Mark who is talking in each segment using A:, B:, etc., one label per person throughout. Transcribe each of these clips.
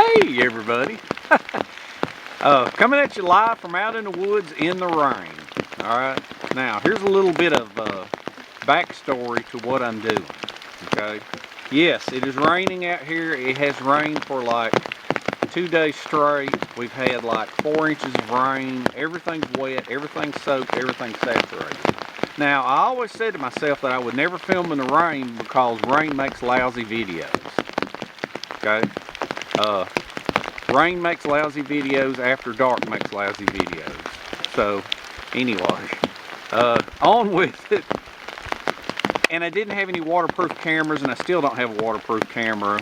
A: Hey everybody. Coming at you live from out in the woods in the rain. Alright, now here's a little bit of backstory to what I'm doing. Okay, yes, it is raining out here. It has rained for like 2 days straight. We've had like 4 inches of rain. Everything's wet, everything's soaked, everything's saturated. Now, I always said to myself that I would never film in the rain because rain makes lousy videos. Okay? Rain makes lousy videos, after dark makes lousy videos. So, anyway, on with it. And I didn't have any waterproof cameras, and I still don't have a waterproof camera.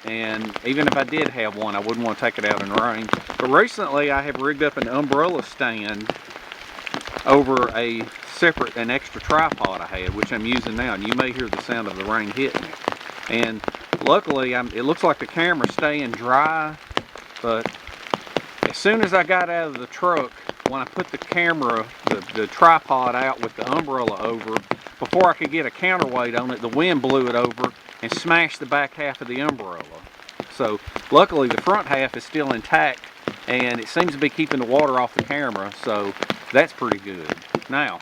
A: And even if I did have one, I wouldn't want to take it out in the rain. But recently, I have rigged up an umbrella stand over an extra tripod I had, which I'm using now. And you may hear the sound of the rain hitting it. And luckily, it looks like the camera's staying dry. But as soon as I got out of the truck, when I put the camera, the tripod out with the umbrella over, before I could get a counterweight on it, the wind blew it over and smashed the back half of the umbrella. So luckily the front half is still intact, and it seems to be keeping the water off the camera, so that's pretty good. Now,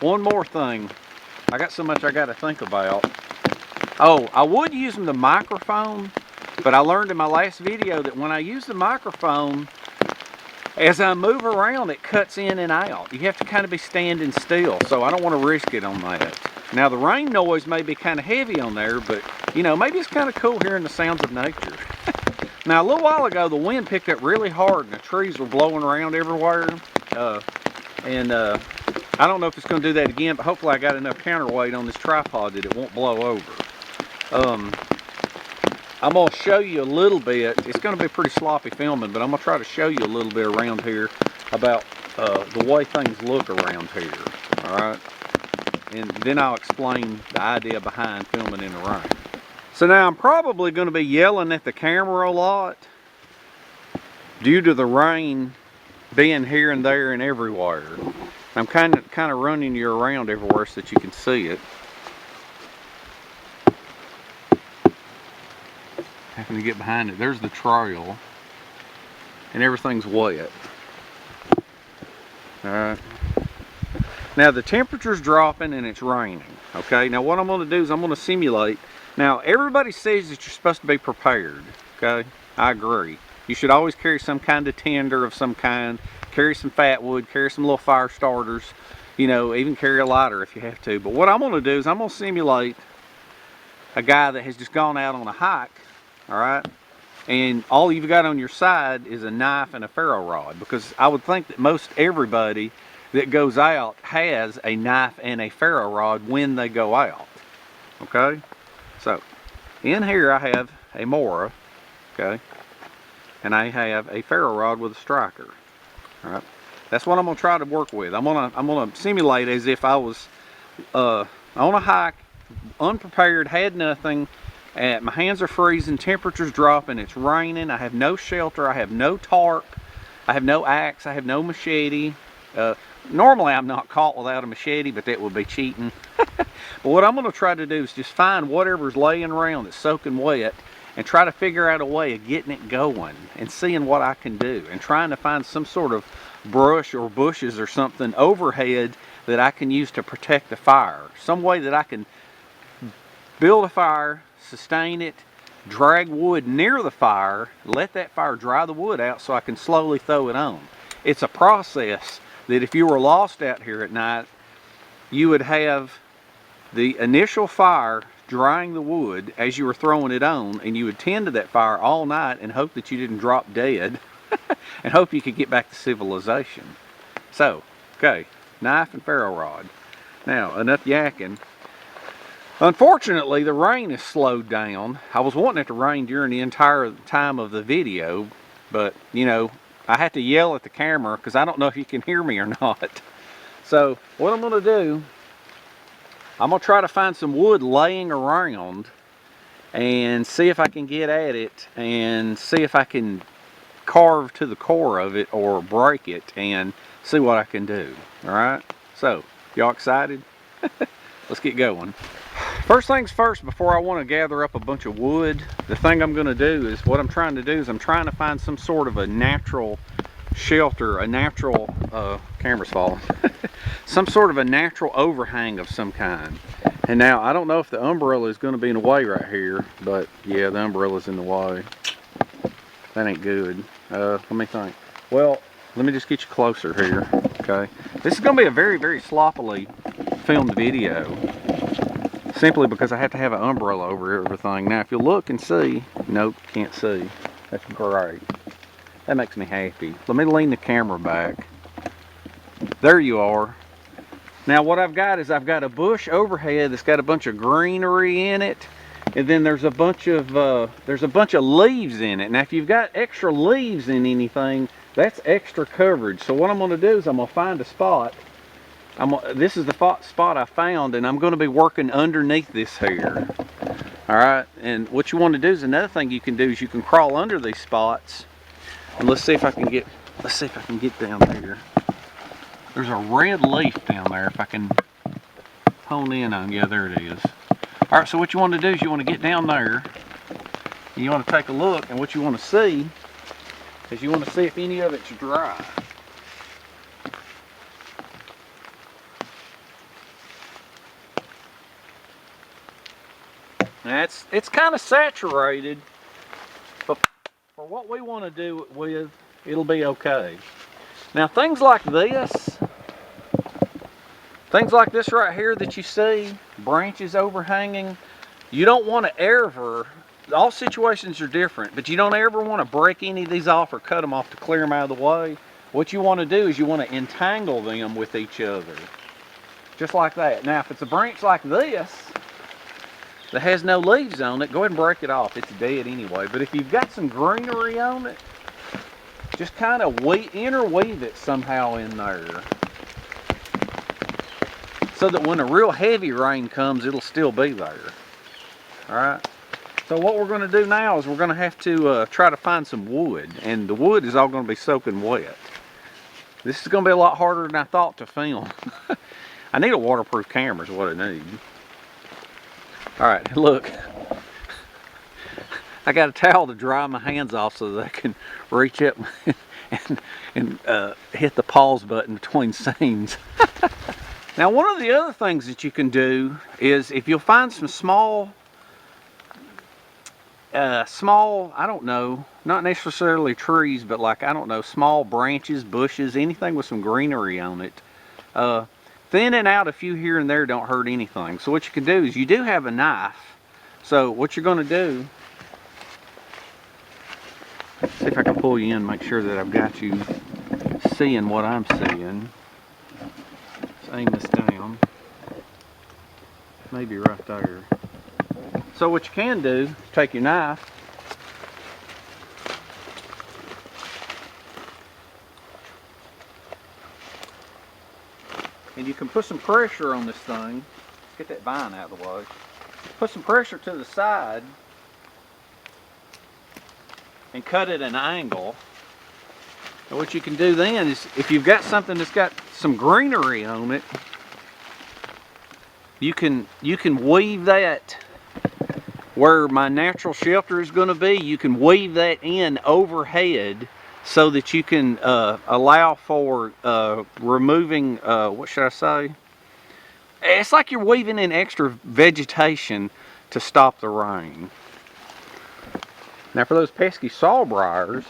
A: one more thing. I got so much I got to think about. Oh, I would use the microphone, but I learned in my last video that when I use the microphone, as I move around, it cuts in and out. You have to kind of be standing still, so I don't want to risk it on that. Now, the rain noise may be kind of heavy on there, but, you know, maybe it's kind of cool hearing the sounds of nature. Now, a little while ago, the wind picked up really hard, and the trees were blowing around everywhere. I don't know if it's going to do that again, but hopefully I got enough counterweight on this tripod that it won't blow over. I'm going to show you a little bit. It's going to be pretty sloppy filming, but I'm going to try to show you a little bit around here about the way things look around here. Alright? And then I'll explain the idea behind filming in the rain. So now I'm probably going to be yelling at the camera a lot due to the rain being here and there and everywhere. I'm kind of running you around everywhere so that you can see it. Having to get behind it. There's the trail, and everything's wet. Alright. Now the temperature's dropping and it's raining. Okay, now what I'm going to do is I'm going to simulate. Now everybody says that you're supposed to be prepared. Okay, I agree. You should always carry some kind of tinder of some kind. Carry some fat wood, carry some little fire starters. You know, even carry a lighter if you have to. But what I'm going to do is I'm going to simulate a guy that has just gone out on a hike. Alright, and all you've got on your side is a knife and a ferro rod, because I would think that most everybody that goes out has a knife and a ferro rod when they go out. Okay, so in here I have a Mora, okay, and I have a ferro rod with a striker. Alright, that's what I'm going to try to work with. I'm gonna simulate as if I was on a hike, unprepared, had nothing. My hands are freezing, temperature's dropping, it's raining, I have no shelter, I have no tarp, I have no axe, I have no machete. Normally I'm not caught without a machete, but that would be cheating. But what I'm going to try to do is just find whatever's laying around that's soaking wet and try to figure out a way of getting it going and seeing what I can do, and trying to find some sort of brush or bushes or something overhead that I can use to protect the fire. Some way that I can build a fire, sustain it, drag wood near the fire, let that fire dry the wood out so I can slowly throw it on. It's a process that if you were lost out here at night, you would have the initial fire drying the wood as you were throwing it on, and you would tend to that fire all night and hope that you didn't drop dead and hope you could get back to civilization. So, okay, knife and ferro rod. Now, enough yakking. Unfortunately, the rain has slowed down. I was wanting it to rain during the entire time of the video, but, you know, I had to yell at the camera because I don't know if you can hear me or not. So, what I'm going to do, I'm going to try to find some wood laying around and see if I can get at it and see if I can carve to the core of it or break it and see what I can do. Alright? So, y'all excited? Let's get going. First things first, before I want to gather up a bunch of wood, the thing I'm going to do is, what I'm trying to do is I'm trying to find some sort of a natural shelter, a natural, camera's falling, some sort of a natural overhang of some kind. And now, I don't know if the umbrella is going to be in the way right here, but yeah, the umbrella's in the way. That ain't good. Let me think. Well, let me just get you closer here, okay? This is going to be a very, very sloppily filmed video, simply because I have to have an umbrella over everything. Now, if you look and see, nope, can't see. That's great. That makes me happy. Let me lean the camera back. There you are. Now, what I've got is I've got a bush overhead that's got a bunch of greenery in it, and then there's a bunch of leaves in it. Now, if you've got extra leaves in anything, that's extra coverage. So what I'm going to do is I'm going to find a spot. This is the spot I found, and I'm going to be working underneath this here. All right, and what you want to do is, another thing you can do is you can crawl under these spots, and let's see if I can get down there. There's a red leaf down there. If I can hone in on, yeah, there it is. All right, so what you want to do is you want to get down there, and you want to take a look, and what you want to see is you want to see if any of it's dry. Now it's kind of saturated, but for what we want to do it with, it'll be okay. Now things like this right here that you see, branches overhanging, you don't want to ever, all situations are different, but you don't ever want to break any of these off or cut them off to clear them out of the way. What you want to do is you want to entangle them with each other, just like that. Now if it's a branch like this that has no leaves on it, go ahead and break it off. It's dead anyway. But if you've got some greenery on it, just kind of interweave it somehow in there, so that when a real heavy rain comes, it'll still be there. All right. So what we're going to do now is we're going to have to try to find some wood, and the wood is all going to be soaking wet. This is going to be a lot harder than I thought to film. I need a waterproof camera is what I need. All right, look. I got a towel to dry my hands off so that I can reach up and hit the pause button between scenes. Now, one of the other things that you can do is, if you'll find some small, I don't know, not necessarily trees, but like, I don't know, small branches, bushes, anything with some greenery on it. Thinning out a few here and there don't hurt anything. So what you can do is, you do have a knife. So what you're going to do, see if I can pull you in, make sure that I've got you seeing what I'm seeing. Let's aim this down. Maybe right there. So what you can do is take your knife, and you can put some pressure on this thing. Let's get that vine out of the way. Put some pressure to the side and cut at an angle. And what you can do then is, if you've got something that's got some greenery on it, you can weave that where my natural shelter is going to be. You can weave that in overhead, so that you can allow for removing, what should I say? It's like you're weaving in extra vegetation to stop the rain. Now for those pesky sawbriars,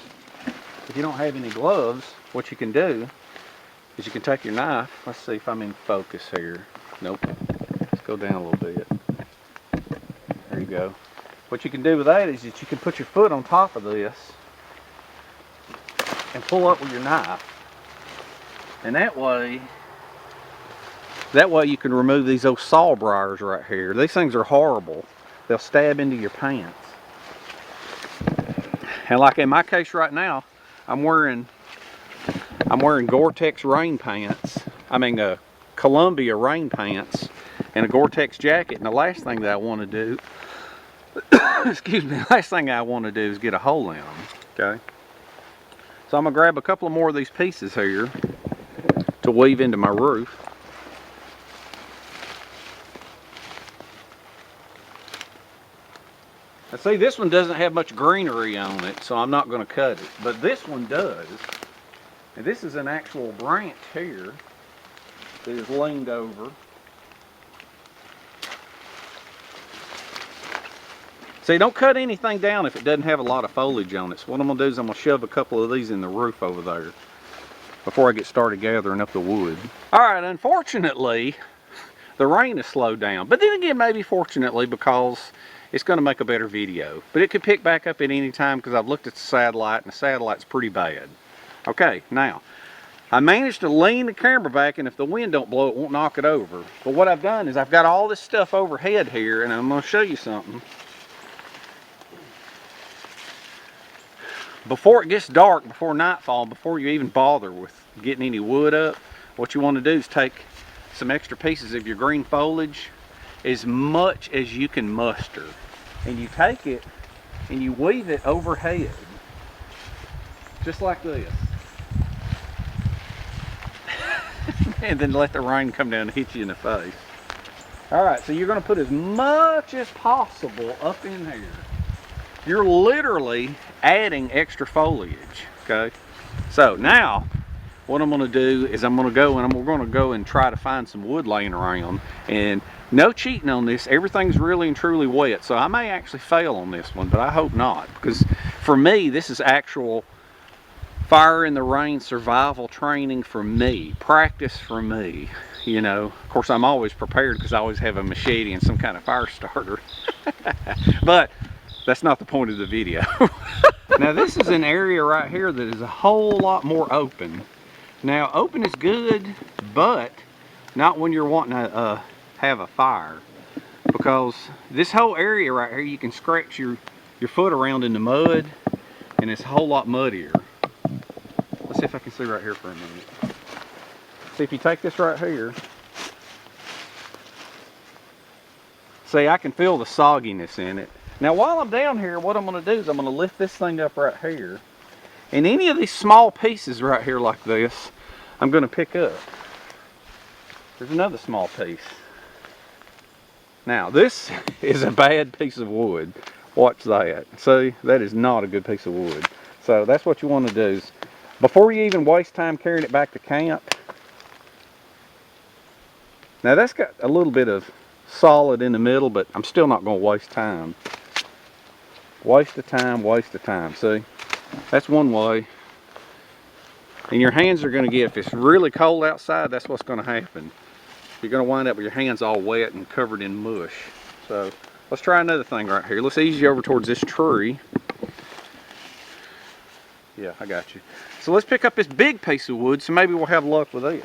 A: if you don't have any gloves, what you can do is you can take your knife. Let's see if I'm in focus here. Nope. Let's go down a little bit. There you go. What you can do with that is that you can put your foot on top of this and pull up with your knife, and that way you can remove these old sawbriars right here. These things are horrible. They'll stab into your pants. And like in my case right now, I'm wearing Gore-Tex rain pants. I mean Columbia rain pants and a Gore-Tex jacket. And the last thing that I want to do, excuse me, the last thing I want to do is get a hole in them. Okay. So I'm going to grab a couple more of these pieces here to weave into my roof. Now see, this one doesn't have much greenery on it, so I'm not going to cut it. But this one does. And this is an actual branch here that is leaned over. See, don't cut anything down if it doesn't have a lot of foliage on it. So what I'm going to do is I'm going to shove a couple of these in the roof over there before I get started gathering up the wood. All right, unfortunately, the rain has slowed down. But then again, maybe fortunately, because it's going to make a better video. But it could pick back up at any time because I've looked at the satellite and the satellite's pretty bad. Okay, now, I managed to lean the camera back, and if the wind don't blow, it won't knock it over. But what I've done is I've got all this stuff overhead here, and I'm going to show you something. Before it gets dark, before nightfall, before you even bother with getting any wood up, what you want to do is take some extra pieces of your green foliage, as much as you can muster, and you take it and you weave it overhead, just like this. And then let the rain come down and hit you in the face. All right, so you're going to put as much as possible up in here. You're literally adding extra foliage, okay? So now, what I'm going to do is I'm going to go and we're going to go and try to find some wood laying around. And no cheating on this, everything's really and truly wet. So I may actually fail on this one, but I hope not. Because for me, this is actual fire in the rain survival training for me, practice for me. You know, of course I'm always prepared because I always have a machete and some kind of fire starter. But that's not the point of the video. Now this is an area right here that is a whole lot more open. Now open is good, but not when you're wanting to have a fire. Because this whole area right here, you can scratch your foot around in the mud, and it's a whole lot muddier. Let's see if I can see right here for a minute. See, if you take this right here, see, I can feel the sogginess in it. Now while I'm down here, what I'm going to do is I'm going to lift this thing up right here. And any of these small pieces right here like this, I'm going to pick up. There's another small piece. Now this is a bad piece of wood. Watch that. See, that is not a good piece of wood. So that's what you want to do is, before you even waste time carrying it back to camp. Now that's got a little bit of solid in the middle, but I'm still not going to waste time. Waste of time, waste of time. See, that's one way. And your hands are going to get, if it's really cold outside, that's what's going to happen. You're going to wind up with your hands all wet and covered in mush. So let's try another thing right here. Let's ease you over towards this tree. Yeah, I got you. So let's pick up this big piece of wood, so maybe we'll have luck with it.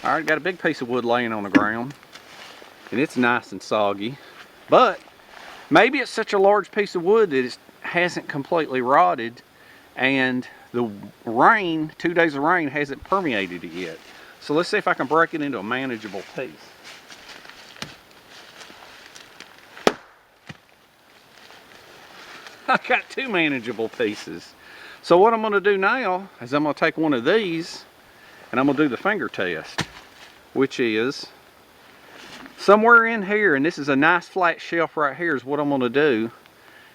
A: All right, got a big piece of wood laying on the ground, and it's nice and soggy. But maybe it's such a large piece of wood that it hasn't completely rotted, and the rain, 2 days of rain, hasn't permeated it yet. So let's see if I can break it into a manageable piece. I got 2 manageable pieces. So what I'm going to do now is I'm going to take one of these and I'm going to do the finger test, which is somewhere in here, and this is a nice flat shelf right here, is what I'm going to do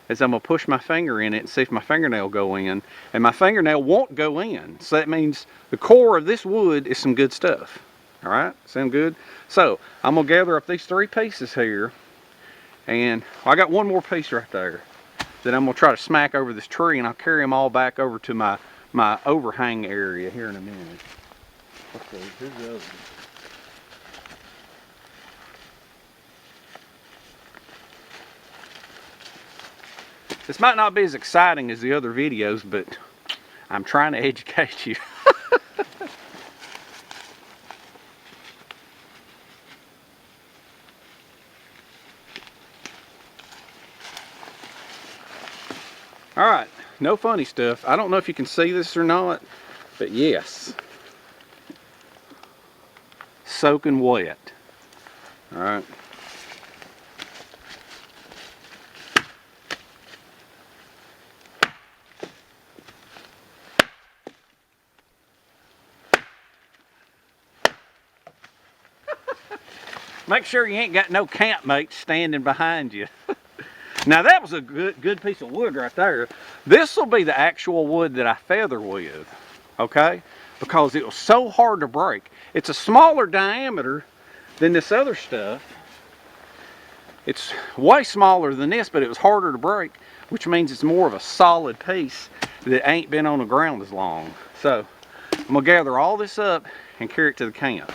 A: is I'm going to push my finger in it and see if my fingernail go in, and my fingernail won't go in. So that means the core of this wood is some good stuff. All right, sound good? So I'm going to gather up these 3 pieces here, and I got one more piece right there that I'm going to try to smack over this tree, and I'll carry them all back over to my overhang area here in a minute. Okay, here's the other one. This might not be as exciting as the other videos, but I'm trying to educate you. All right, no funny stuff. I don't know if you can see this or not, but yes, soaking wet. All right. Make sure you ain't got no campmates standing behind you. Now that was a good piece of wood right there. This will be the actual wood that I feather with, okay? Because it was so hard to break. It's a smaller diameter than this other stuff. It's way smaller than this, but it was harder to break, which means it's more of a solid piece that ain't been on the ground as long. So I'm gonna gather all this up and carry it to the camp.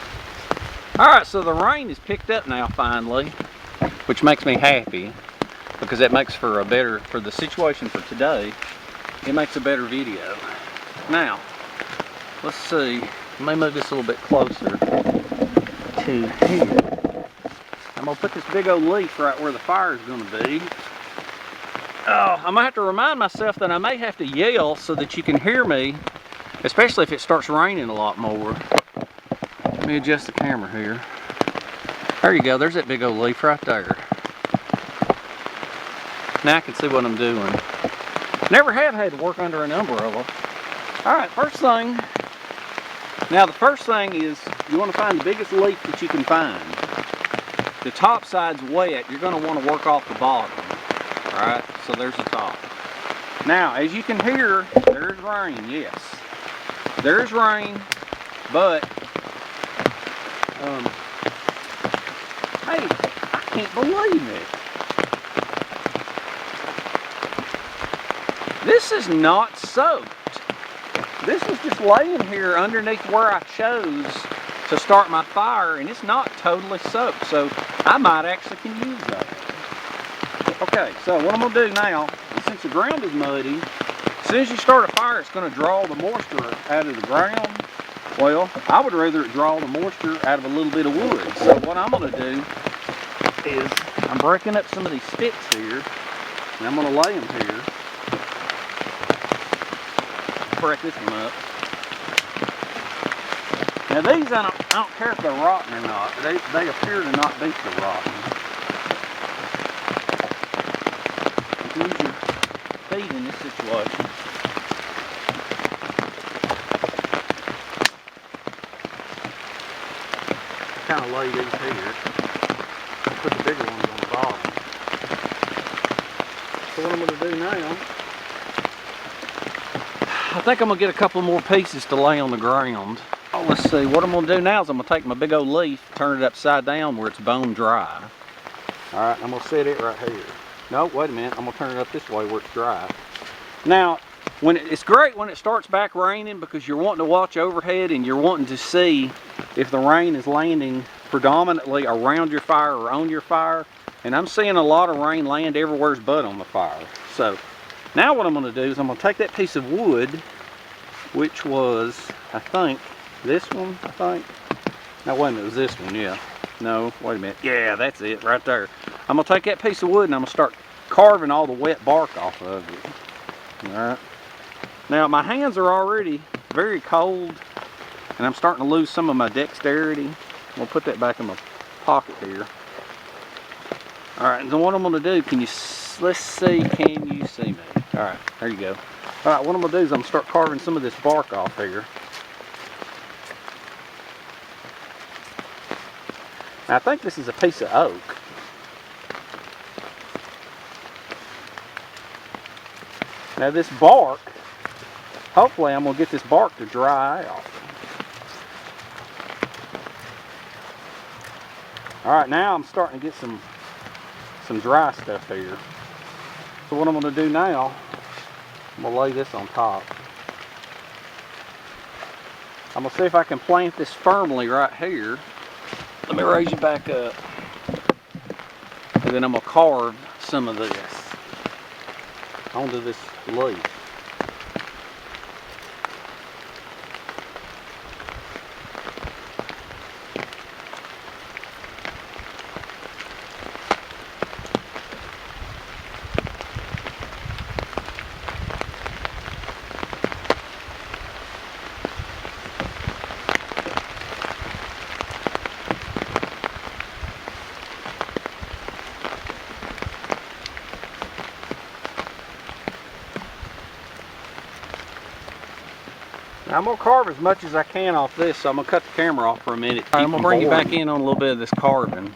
A: All right, so the rain is picked up now finally, which makes me happy because that makes for a better, for the situation for today, it makes a better video. Now, let's see, let me move this a little bit closer to here. I'm gonna put this big old leaf right where the fire is gonna be. Oh, I'm gonna have to remind myself that I may have to yell so that you can hear me, especially if it starts raining a lot more. Let me adjust the camera here. There you go, there's that big old leaf right there. Now I can see what I'm doing. Never have had to work under an umbrella. All right, first thing. Now the first thing is you want to find the biggest leaf that you can find. The top side's wet, you're going to want to work off the bottom. All right, so there's the top. Now, as you can hear, there's rain, yes. There's rain, but, hey, I can't believe it. This is not soaked. This was just laying here underneath where I chose to start my fire, and it's not totally soaked, so I might actually can use that. Okay, so what I'm going to do now, since the ground is muddy, as soon as you start a fire, it's going to draw the moisture out of the ground. Well, I would rather it draw the moisture out of a little bit of wood. So what I'm going to do is I'm breaking up some of these sticks here, and I'm going to lay them here. Break this one up. Now these, I don't care if they're rotten or not. They appear to not be so rotten. You can use your feet in this situation. Kind of lay these here. Put the bigger ones on the bottom. So what I'm going to do now, I think I'm going to get a couple more pieces to lay on the ground. Oh, let's see, what I'm going to do now is I'm going to take my big old leaf, turn it upside down where it's bone dry. Alright, I'm going to set it right here. No, wait a minute, I'm going to turn it up this way where it's dry. Now, it's great when it starts back raining because you're wanting to watch overhead and you're wanting to see if the rain is landing predominantly around your fire or on your fire. And I'm seeing a lot of rain land everywhere's but on the fire. So, now what I'm going to do is I'm going to take that piece of wood, which was, I think, this one, I think. No, wait a minute, it was this one, yeah. No, wait a minute. Yeah, that's it, right there. I'm going to take that piece of wood and I'm going to start carving all the wet bark off of it. Alright. Now, my hands are already very cold, and I'm starting to lose some of my dexterity. I'm going to put that back in my pocket here. Alright, so what I'm going to do, let's see, can you see me? Alright, there you go. Alright, what I'm going to do is I'm going to start carving some of this bark off here. Now, I think this is a piece of oak. Now this bark, hopefully I'm going to get this bark to dry out. Alright, now I'm starting to get some dry stuff here. So what I'm going to do now, I'm going to lay this on top. I'm going to see if I can plant this firmly right here. Let me raise you back up. And then I'm going to carve some of this onto this leaf. I'm gonna carve as much as I can off this, so I'm gonna cut the camera off for a minute. I'm gonna bring you back in on a little bit of this carving.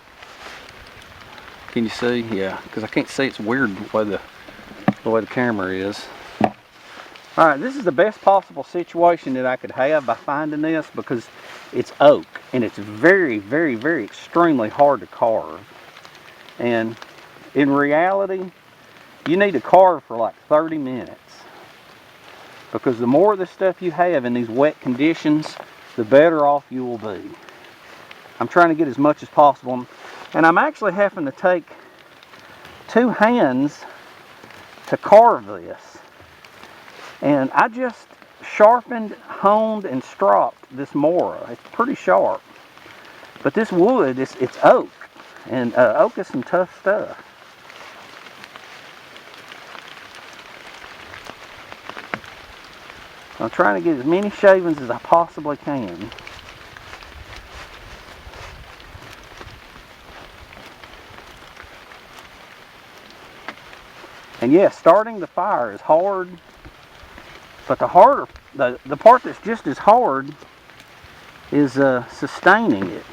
A: Can you see? Yeah, because I can't see. It's weird the way the camera is. All right, this is the best possible situation that I could have by finding this, because it's oak and it's very, very, very extremely hard to carve. And in reality, you need to carve for like 30 minutes. Because the more of this stuff you have in these wet conditions, the better off you will be. I'm trying to get as much as possible. And I'm actually having to take 2 hands to carve this. And I just sharpened, honed, and stropped this Mora. It's pretty sharp. But this wood, it's oak. And oak is some tough stuff. I'm trying to get as many shavings as I possibly can. And yes, starting the fire is hard, but the part that's just as hard is sustaining it.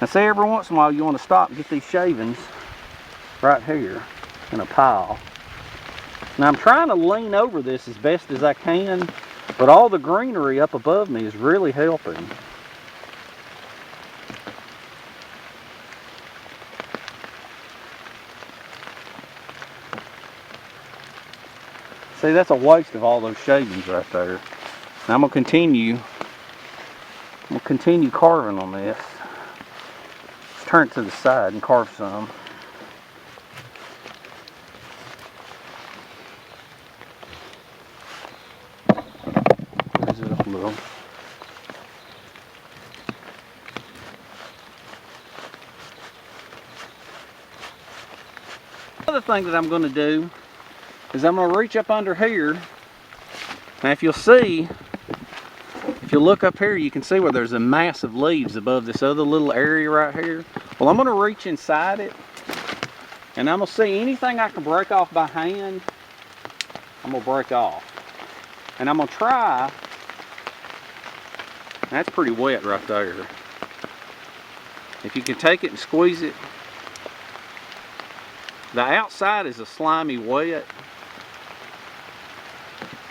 A: Now see, every once in a while you want to stop and get these shavings right here in a pile. Now I'm trying to lean over this as best as I can, but all the greenery up above me is really helping. See, that's a waste of all those shavings right there. Now I'm gonna continue carving on this. Let's turn it to the side and carve some. Raise it up a little. Another thing that I'm gonna do is I'm going to reach up under here. Now if you'll see, if you look up here, you can see where there's a mass of leaves above this other little area right here. Well, I'm going to reach inside it, and I'm going to see anything I can break off by hand, I'm going to break off. And I'm going to try, that's pretty wet right there. If you can take it and squeeze it, the outside is a slimy wet.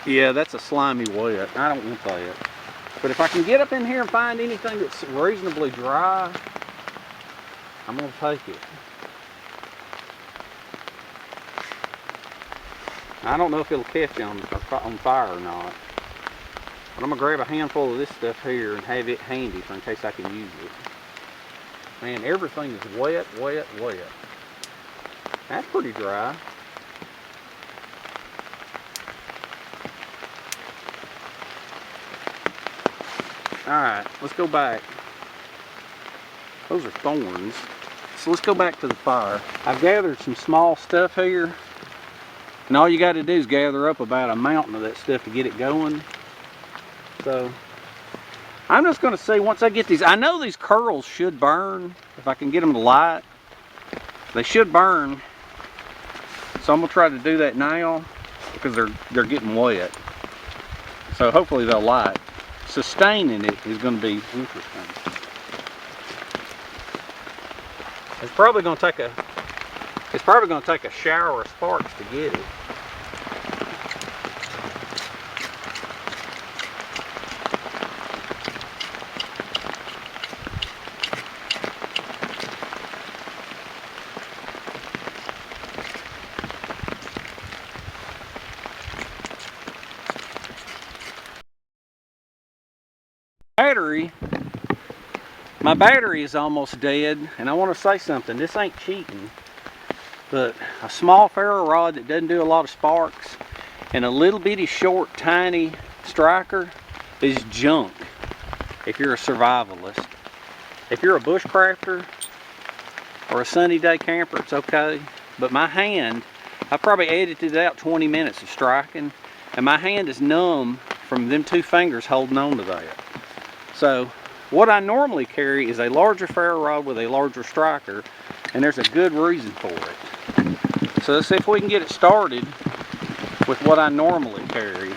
A: Yeah, that's a slimy wet. I don't want that. But if I can get up in here and find anything that's reasonably dry, I'm going to take it. I don't know if it'll catch on fire or not. But I'm going to grab a handful of this stuff here and have it handy for in case I can use it. Man, everything is wet, wet, wet. That's pretty dry. Alright, let's go back. Those are thorns. So let's go back to the fire. I've gathered some small stuff here. And all you got to do is gather up about a mountain of that stuff to get it going. So, I'm just going to see once I get these. I know these curls should burn. If I can get them to light. They should burn. So I'm going to try to do that now. Because they're getting wet. So hopefully they'll light. Sustaining it is going to be interesting. It's probably going to take a shower of sparks to get it. My battery is almost dead, and I want to say something. This ain't cheating, but a small ferro rod that doesn't do a lot of sparks and a little bitty short tiny striker is junk if you're a survivalist. If you're a bushcrafter or a sunny day camper, it's okay, but my hand, I probably edited out 20 minutes of striking, and my hand is numb from them 2 fingers holding on to that. So what I normally carry is a larger ferro rod with a larger striker, and there's a good reason for it. So let's see if we can get it started with what I normally carry.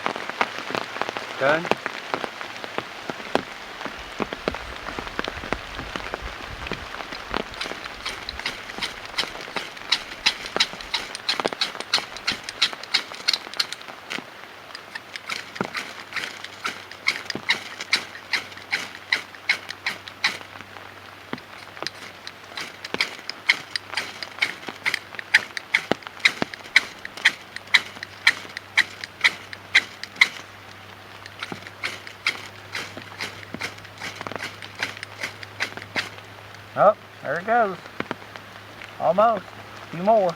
A: Okay? Oh, there it goes. Almost. A few more.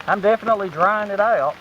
A: I'm definitely drying it out.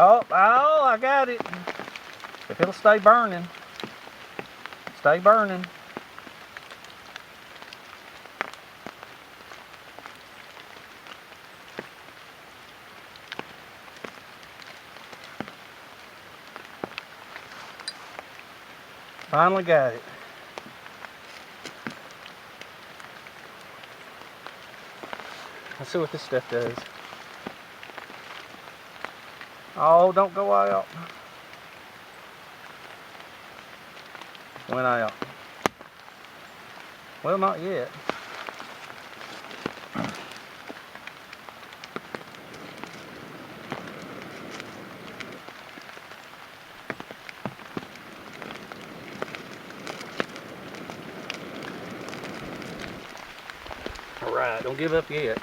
A: Oh, I got it. If it'll stay burning. Stay burning. Finally got it. Let's see what this stuff does. Oh, don't go out. Went out. Well, not yet. All right, don't give up yet.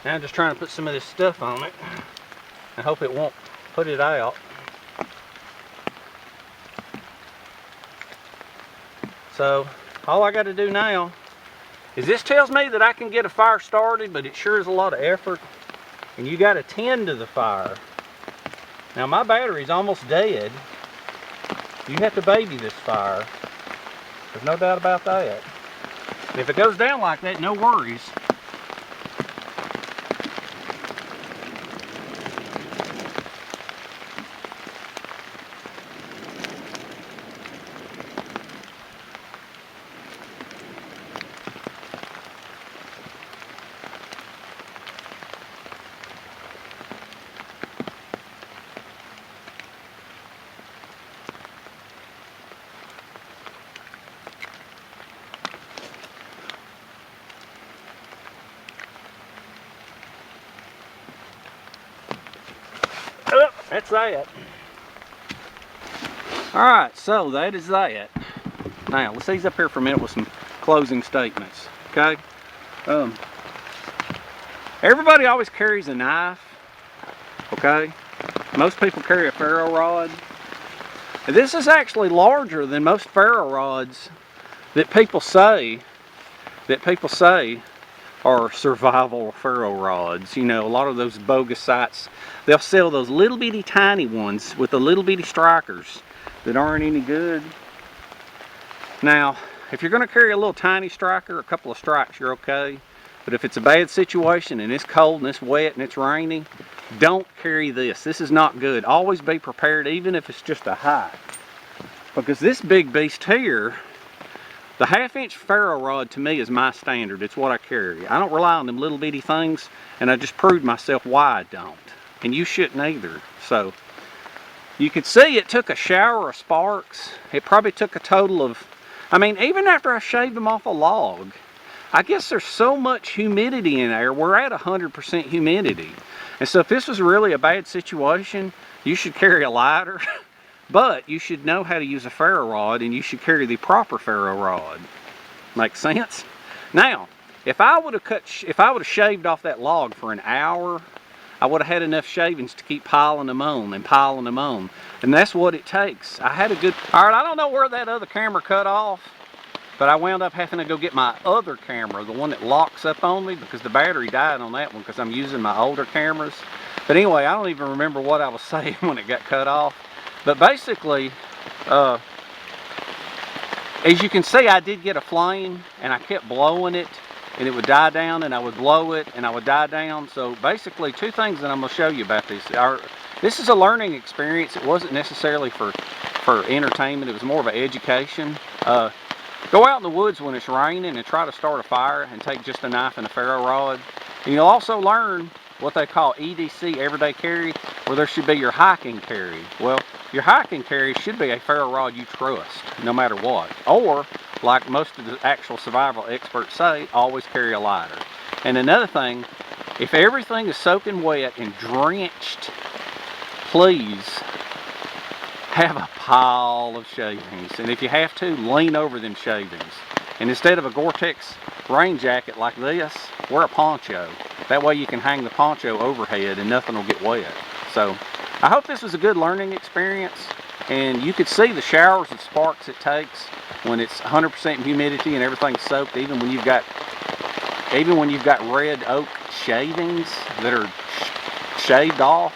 A: Now I'm just trying to put some of this stuff on it. I hope it won't put it out. So all I got to do now is this tells me that I can get a fire started, but it sure is a lot of effort. And you got to tend to the fire. Now my battery's almost dead. You have to baby this fire. There's no doubt about that. And if it goes down like that, no worries. That's that. Alright, so that is that. Now, let's ease up here for a minute with some closing statements. Okay? Everybody always carries a knife. Okay? Most people carry a ferro rod. And this is actually larger than most ferro rods that people say are survival ferro rods. You know, a lot of those bogus sites, they'll sell those little bitty tiny ones with the little bitty strikers that aren't any good. Now, if you're going to carry a little tiny striker, a couple of strikes, you're okay. But if it's a bad situation and it's cold and it's wet and it's raining, don't carry this. This is not good. Always be prepared, even if it's just a hike. Because this big beast here, the 1/2-inch ferro rod to me is my standard. It's what I carry. I don't rely on them little bitty things, and I just proved myself why I don't. And you shouldn't either. So you could see it took a shower of sparks. It probably took a total of, I mean, even after I shaved them off a log, I guess there's so much humidity in there. We're at 100% humidity. And so if this was really a bad situation, you should carry a lighter, but you should know how to use a ferro rod, and you should carry the proper ferro rod. Make sense? Now, if I would have shaved off that log for an hour, I would have had enough shavings to keep piling them on and piling them on. And that's what it takes. I had a good, all right, I don't know where that other camera cut off, but I wound up having to go get my other camera, the one that locks up on me, because the battery died on that one because I'm using my older cameras. But anyway, I don't even remember what I was saying when it got cut off. But basically, as you can see, I did get a flame, and I kept blowing it, and it would die down, and I would blow it, and I would die down. So basically, two things that I'm going to show you about this are, this is a learning experience. It wasn't necessarily for entertainment. It was more of an education. Go out in the woods when it's raining and try to start a fire, and take just a knife and a ferro rod. And you'll also learn what they call EDC, everyday carry, where there should be your hiking carry. Well, your hiking carry should be a ferro rod you trust, no matter what. Or, like most of the actual survival experts say, always carry a lighter. And another thing, if everything is soaking wet and drenched, please have a pile of shavings. And if you have to, lean over them shavings. And instead of a Gore-Tex rain jacket like this, wear a poncho. That way you can hang the poncho overhead and nothing will get wet. So I hope this was a good learning experience, and you could see the showers of sparks it takes when it's 100% humidity and everything's soaked, even when you've got red oak shavings that are shaved off.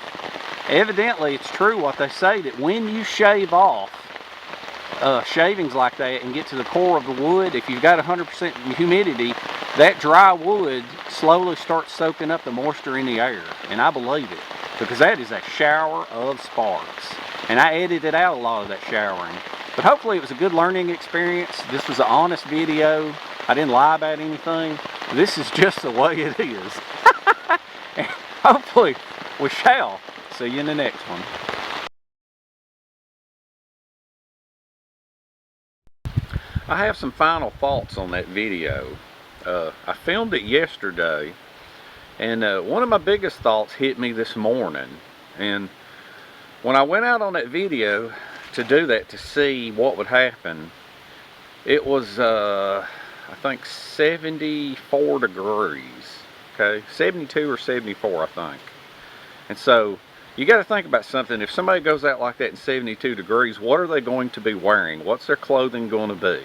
A: Evidently, it's true what they say, that when you shave off shavings like that and get to the core of the wood, if you've got 100% humidity, that dry wood slowly starts soaking up the moisture in the air. And I believe it, because that is a shower of sparks. And I edited out a lot of that showering. But hopefully it was a good learning experience. This was an honest video. I didn't lie about anything. This is just the way it is. And hopefully we shall see you in the next one. I have some final thoughts on that video. I filmed it yesterday, and one of my biggest thoughts hit me this morning. And when I went out on that video to do that, to see what would happen, it was I think 74 degrees, okay, 72 or 74 I think. And so you got to think about something. If somebody goes out like that in 72 degrees, what are they going to be wearing? What's their clothing going to be?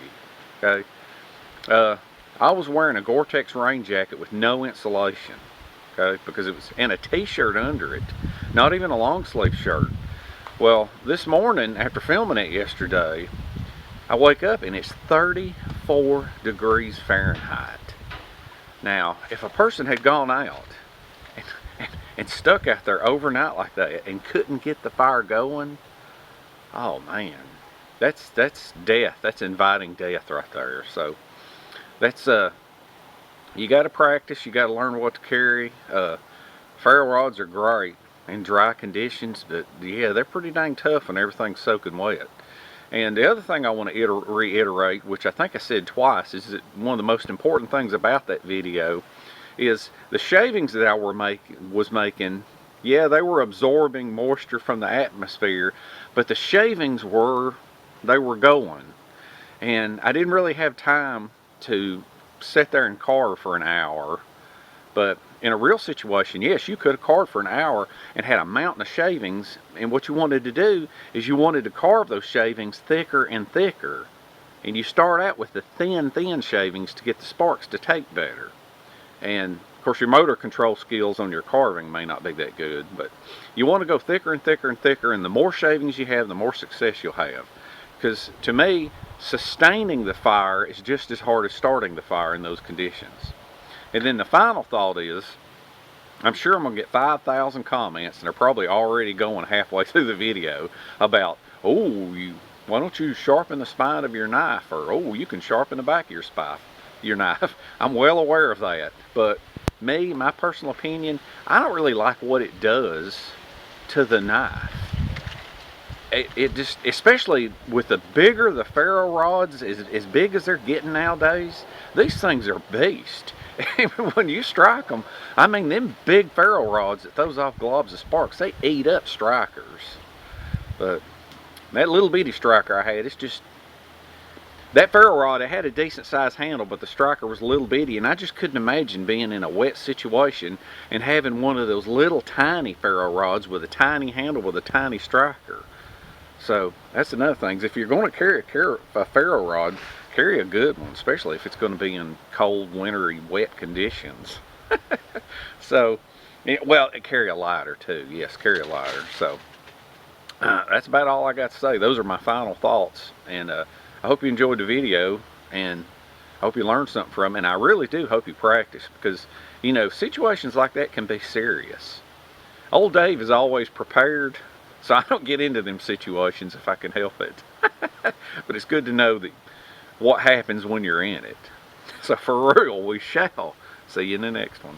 A: Okay. I was wearing a Gore-Tex rain jacket with no insulation, okay, because it was in a t-shirt under it, not even a long sleeve shirt. Well, this morning after filming it yesterday, I wake up and it's 34 degrees Fahrenheit. Now, if a person had gone out and stuck out there overnight like that and couldn't get the fire going, oh man, that's death. That's inviting death right there. So that's you got to practice. You got to learn what to carry. Ferro rods are great in dry conditions, but yeah, they're pretty dang tough when everything's soaking wet. And the other thing I want to reiterate, which I think I said twice, is that one of the most important things about that video is the shavings that I was making. Yeah, they were absorbing moisture from the atmosphere, but the shavings were going. And I didn't really have time to sit there and carve for an hour. But in a real situation, yes, you could have carved for an hour and had a mountain of shavings, and what you wanted to do is you wanted to carve those shavings thicker and thicker. And you start out with the thin shavings to get the sparks to take better. And of course your motor control skills on your carving may not be that good, but you want to go thicker and thicker and thicker, and the more shavings you have, the more success you'll have. Because to me, sustaining the fire is just as hard as starting the fire in those conditions. And then the final thought is, I'm sure I'm going to get 5,000 comments, and they're probably already going halfway through the video about, oh, why don't you sharpen the spine of your knife? Or, oh, you can sharpen the back of your knife. I'm well aware of that. But me, my personal opinion, I don't really like what it does to the knife. It just, especially with the bigger the ferro rods, as big as they're getting nowadays, these things are beast. When you strike them, I mean, them big ferro rods that throws off globs of sparks, they eat up strikers. But that little bitty striker I had, it's just, that ferro rod, it had a decent sized handle, but the striker was a little bitty, and I just couldn't imagine being in a wet situation and having one of those little tiny ferro rods with a tiny handle with a tiny striker. So that's another thing, is if you're going to carry a ferro rod, carry a good one, especially if it's going to be in cold, wintry, wet conditions. So, well, carry a lighter too. Yes, carry a lighter. So that's about all I got to say. Those are my final thoughts, and I hope you enjoyed the video, and I hope you learned something from it. And I really do hope you practice, because, you know, situations like that can be serious. Old Dave is always prepared, so I don't get into them situations if I can help it. But it's good to know that what happens when you're in it. So for real, we shall see you in the next one.